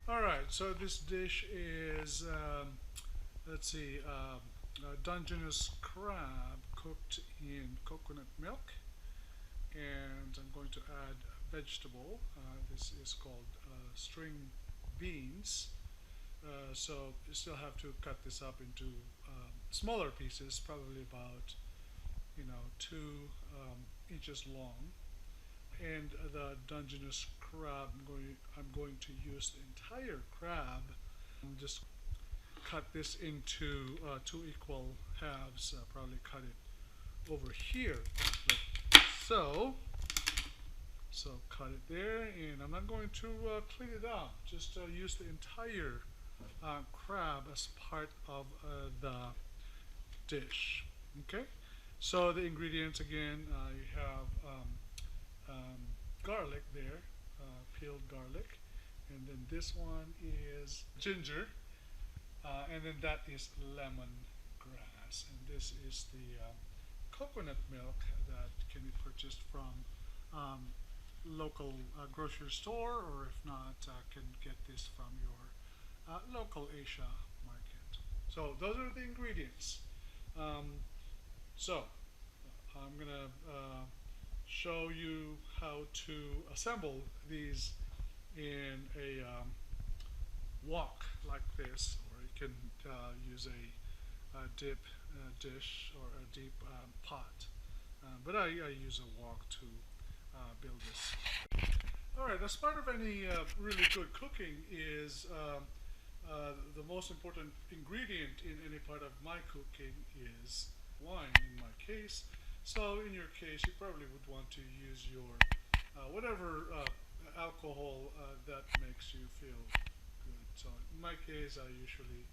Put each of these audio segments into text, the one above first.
All right, so this dish is, let's see, Dungeness crab cooked in coconut milk, and I'm going to add vegetable. This is called string beans. So you still have to cut this up into smaller pieces, probably about 2 inches long. And the Dungeness crab, I'm going to use the entire crab. Just cut this into 2 equal halves. Probably cut it over here, like so. So cut it there, and I'm not going to clean it up. Just use the entire crab as part of the dish. Okay. So the ingredients again, you have um, garlic there, peeled garlic, and then this one is ginger, and then that is lemongrass, and this is the coconut milk that can be purchased from um, local grocery store, or if not, can get this from your local Asia market. So those are the ingredients. Um, so I'm gonna show you how to assemble these in a wok like this, or you can use a dip dish or a deep pot. But I use a wok to build this. All right, as part of any really good cooking is the most important ingredient in any part of my cooking is wine in my case. So in your case, you probably would want to use your whatever alcohol that makes you feel good. So in my case, I usually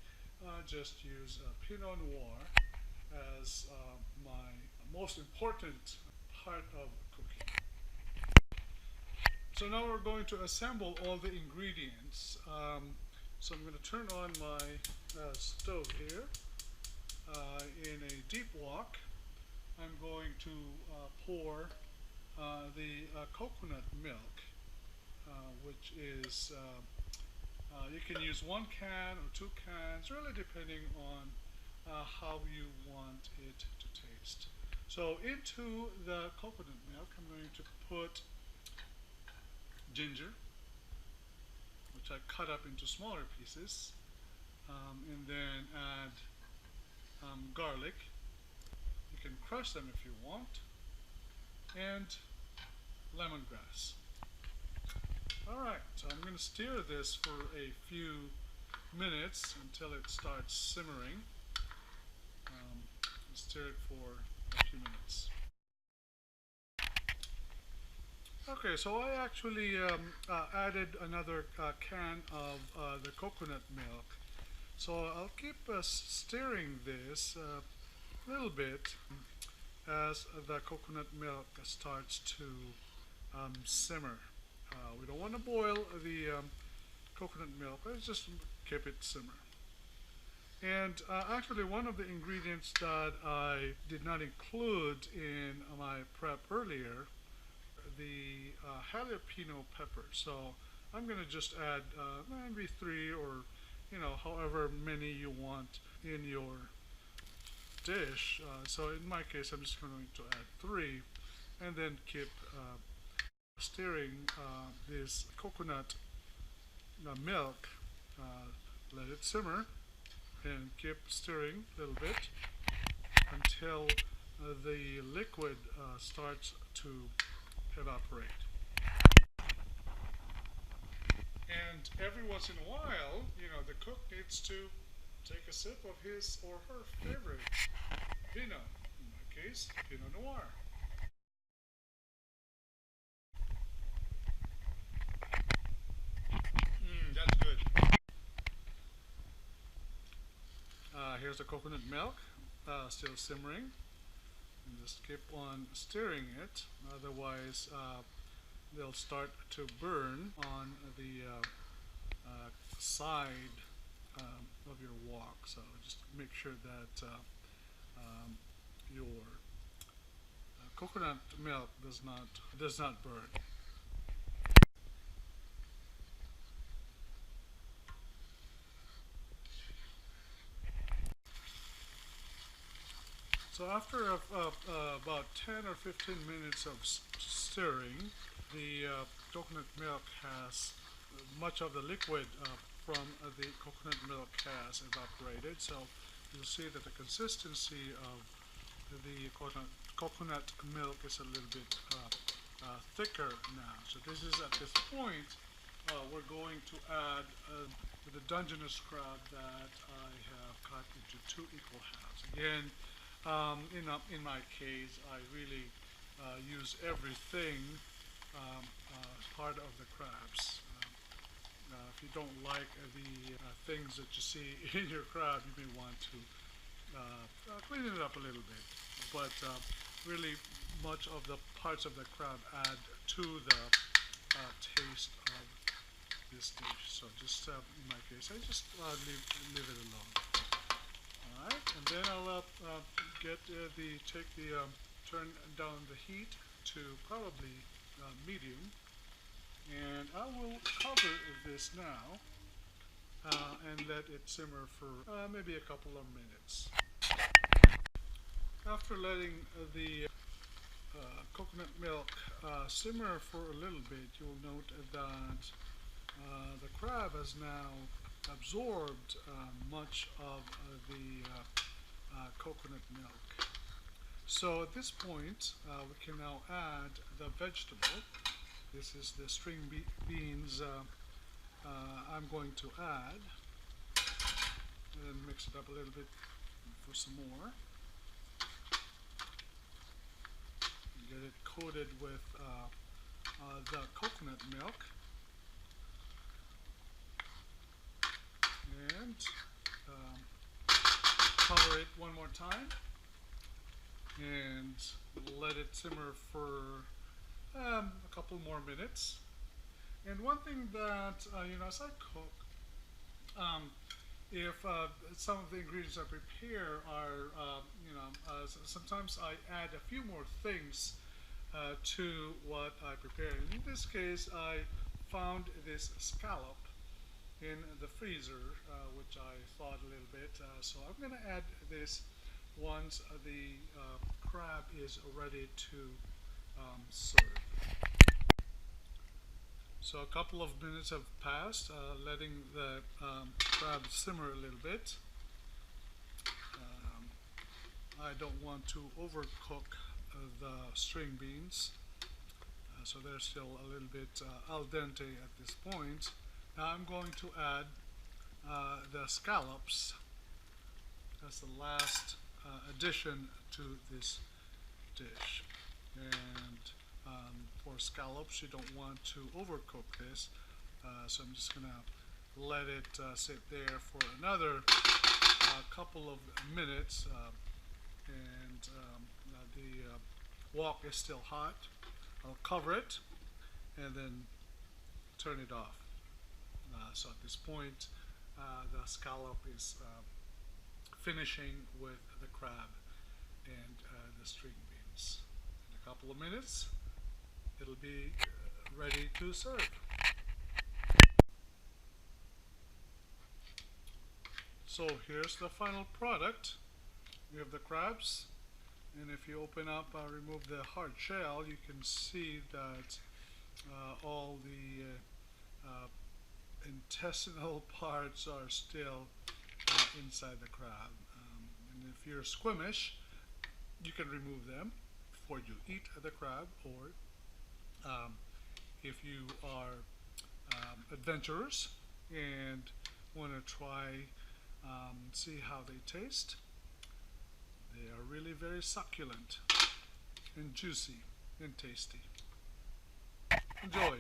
just use Pinot Noir as my most important part of cooking. So now we're going to assemble all the ingredients. So I'm going to turn on my stove here in a deep wok. I'm going to pour the coconut milk, which is, you can use 1 can or 2 cans, really depending on how you want it to taste. So into the coconut milk, I'm going to put ginger, which I cut up into smaller pieces, and then add garlic. You can crush them if you want, and lemongrass. Alright, so I'm going to stir this for a few minutes until it starts simmering. Stir it for a few minutes. Okay, so I actually added another can of the coconut milk. So I'll keep stirring this a little bit as the coconut milk starts to simmer. We don't want to boil the coconut milk, let's just keep it simmer. And actually, one of the ingredients that I did not include in my prep earlier, the jalapeno pepper. So I'm going to just add maybe 3, or however many you want in your dish. So in my case, I'm just going to add 3, and then keep stirring this coconut milk. Let it simmer and keep stirring a little bit until the liquid starts to evaporate. And every once in a while, the cook needs to take a sip of his or her favorite Pinot, in my case, Pinot Noir. That's good. Here's the coconut milk, still simmering. And just keep on stirring it, otherwise they'll start to burn on the side of your wok. So just make sure that your coconut milk does not burn. So after about 10 or 15 minutes of stirring, the coconut milk has much of the liquid from the coconut milk has evaporated. So you'll see that the consistency of the coconut milk is a little bit thicker now. So this is at this point we're going to add the Dungeness crab that I have cut into two equal halves. Again, in my case, I really use everything as part of the crabs. If you don't like the things that you see in your crab, you may want to clean it up a little bit. But really, much of the parts of the crab add to the taste of this dish. So just in my case, I just leave it alone. All right, and then I'll turn down the heat to probably medium, and I will cover this now and let it simmer for maybe a couple of minutes. After letting the coconut milk simmer for a little bit, you'll note that the crab has now absorbed much of the coconut milk. So at this point, we can now add the vegetable. This is the string beans I'm going to add, and then mix it up a little bit for some more. Get it coated with the coconut milk, and cover it one more time and let it simmer for a couple more minutes. And one thing that as I cook, if some of the ingredients I prepare are sometimes I add a few more things to what I prepared. In this case, I found this scallop in the freezer, which I thawed a little bit. So I'm going to add this once the crab is ready to serve. So a couple of minutes have passed, letting the crab simmer a little bit. I don't want to overcook the string beans, so they're still a little bit al dente at this point. Now I'm going to add the scallops as the last addition to this dish. And for scallops, you don't want to overcook this, so I'm just going to let it sit there for another couple of minutes. And the wok is still hot. I'll cover it and then turn it off. So at this point, the scallop is finishing with the crab and the string beans. In a couple of minutes, it'll be ready to serve. So here's the final product. We have the crabs, and if you open up, remove the hard shell, you can see that all the intestinal parts are still inside the crab. And if you're squeamish, you can remove them before you eat the crab, or if you are adventurous and want to try see how they taste, they are really very succulent and juicy and tasty. Enjoy!